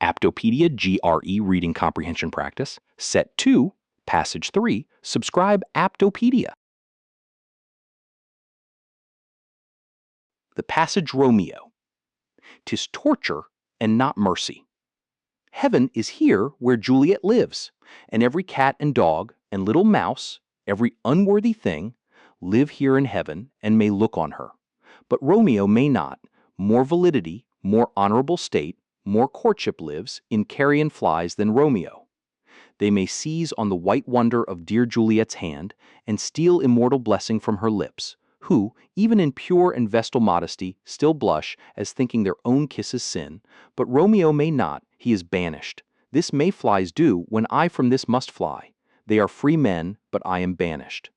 Aptopedia GRE Reading Comprehension Practice, Set 2, Passage 3, subscribe Aptopedia. The passage Romeo. 'Tis torture and not mercy. Heaven is here where Juliet lives, and every cat and dog and little mouse, every unworthy thing, live here in heaven and may look on her. But Romeo may not. More validity, more honorable state, more courtship lives in carrion flies than Romeo. They may seize on the white wonder of dear Juliet's hand and steal immortal blessing from her lips, who, even in pure and vestal modesty, still blush as thinking their own kiss is sin. But Romeo may not, he is banished. This may flies do, when I from this must fly. They are free men, but I am banished.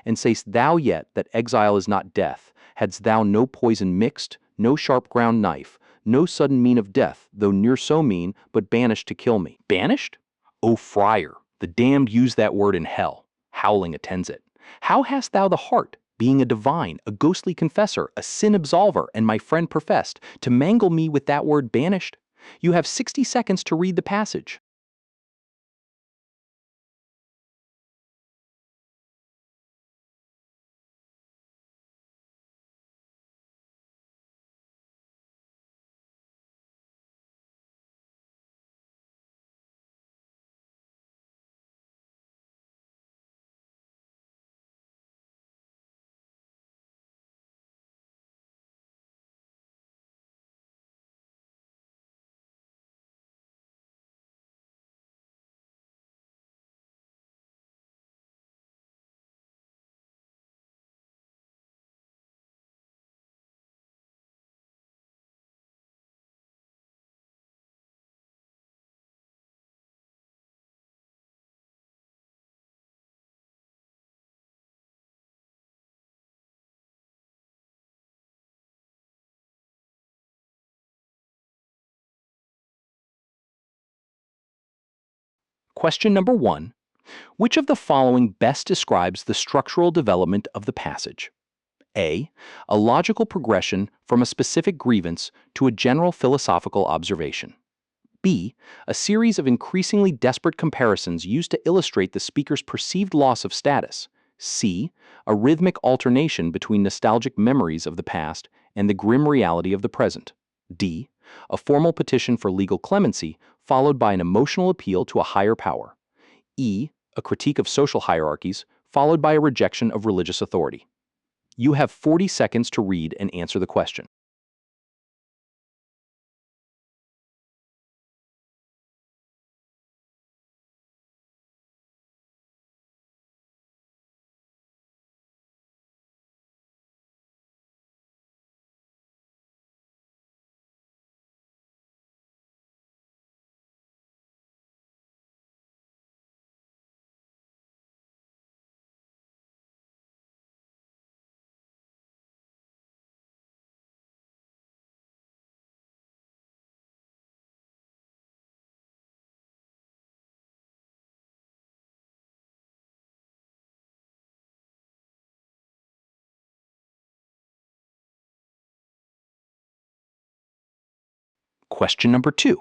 And say'st thou yet that exile is not death? Hadst thou no poison mixed, no sharp ground knife, no sudden mean of death, though near so mean, but banished to kill me? Banished? O friar, the damned use that word in hell. Howling attends it. How hast thou the heart, being a divine, a ghostly confessor, a sin absolver, and my friend professed, to mangle me with that word banished? You have 60 seconds to read the passage. Question number 1. Which of the following best describes the structural development of the passage? A. A logical progression from a specific grievance to a general philosophical observation. B. A series of increasingly desperate comparisons used to illustrate the speaker's perceived loss of status. C. A rhythmic alternation between nostalgic memories of the past and the grim reality of the present. D. A formal petition for legal clemency followed by an emotional appeal to a higher power. E. A critique of social hierarchies followed by a rejection of religious authority. You have 40 seconds to read and answer the question. Question number 2.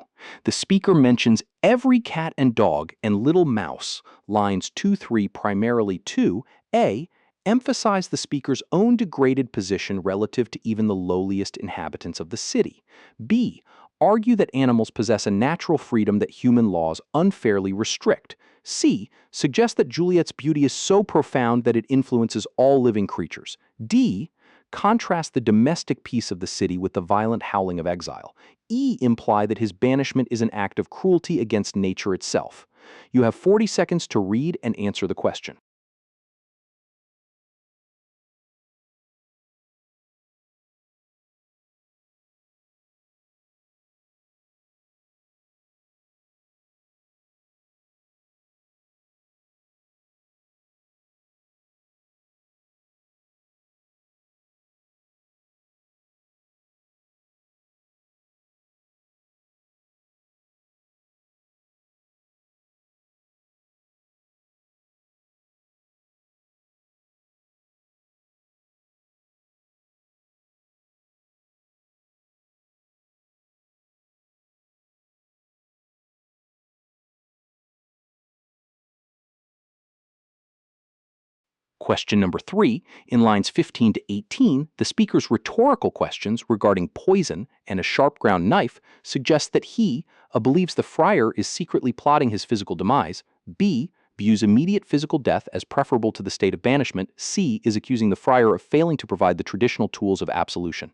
The speaker mentions every cat and dog and little mouse. Lines 2-3 primarily to A. Emphasize the speaker's own degraded position relative to even the lowliest inhabitants of the city. B. Argue that animals possess a natural freedom that human laws unfairly restrict. C. Suggest that Juliet's beauty is so profound that it influences all living creatures. D. Contrast the domestic peace of the city with the violent howling of exile. E. Imply that his banishment is an act of cruelty against nature itself. You have 40 seconds to read and answer the question. Question number 3, in lines 15 to 18, the speaker's rhetorical questions regarding poison and a sharp-ground knife suggest that he believes the friar is secretly plotting his physical demise, B, views immediate physical death as preferable to the state of banishment, C, is accusing the friar of failing to provide the traditional tools of absolution,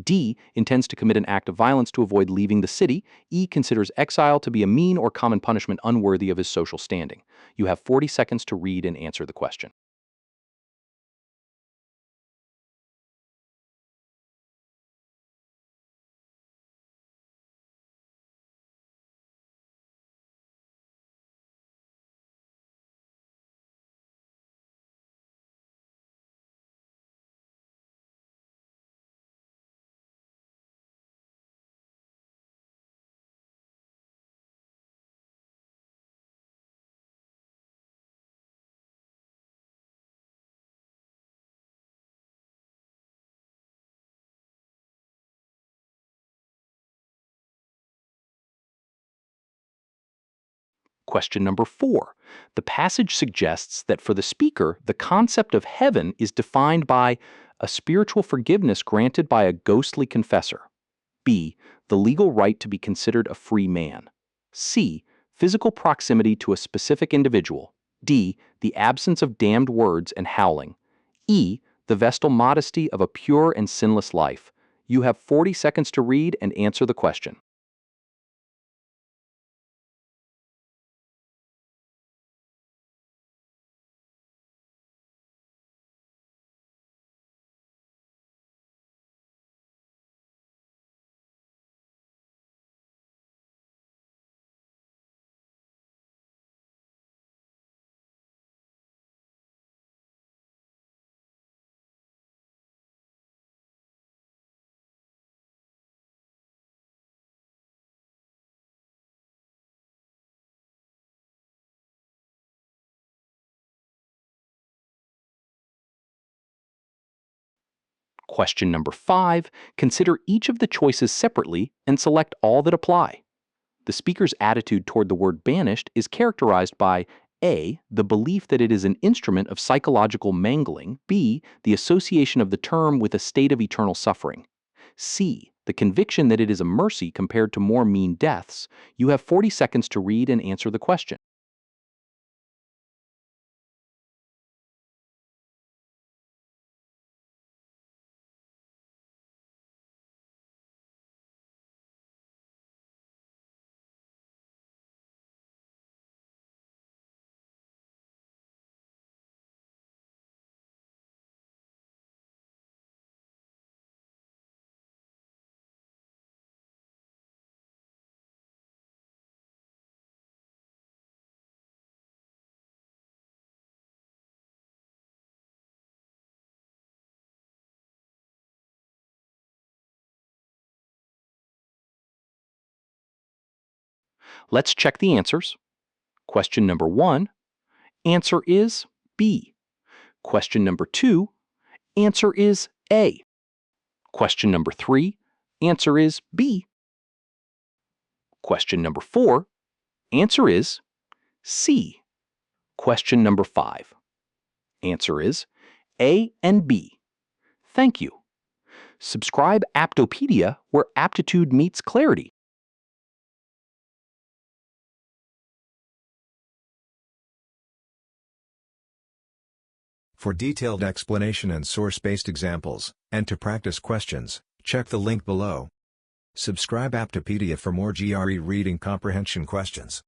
D, intends to commit an act of violence to avoid leaving the city, E, considers exile to be a mean or common punishment unworthy of his social standing. You have 40 seconds to read and answer the question. Question number 4. The passage suggests that for the speaker, the concept of heaven is defined by a spiritual forgiveness granted by a ghostly confessor. B, the legal right to be considered a free man. C, physical proximity to a specific individual. D, the absence of damned words and howling. E, the vestal modesty of a pure and sinless life. You have 40 seconds to read and answer the question. Question number 5. Consider each of the choices separately and select all that apply. The speaker's attitude toward the word banished is characterized by A, the belief that it is an instrument of psychological mangling, B, the association of the term with a state of eternal suffering, C, the conviction that it is a mercy compared to more mean deaths. You have 40 seconds to read and answer the question. Let's check the answers. Question number 1, answer is B. Question number 2, answer is A. Question number 3, answer is B. Question number 4, answer is C. Question number 5, answer is A and B. Thank you. Subscribe Aptopedia, where aptitude meets clarity. For detailed explanation and source-based examples, and to practice questions, check the link below. Subscribe Aptopedia for more GRE reading comprehension questions.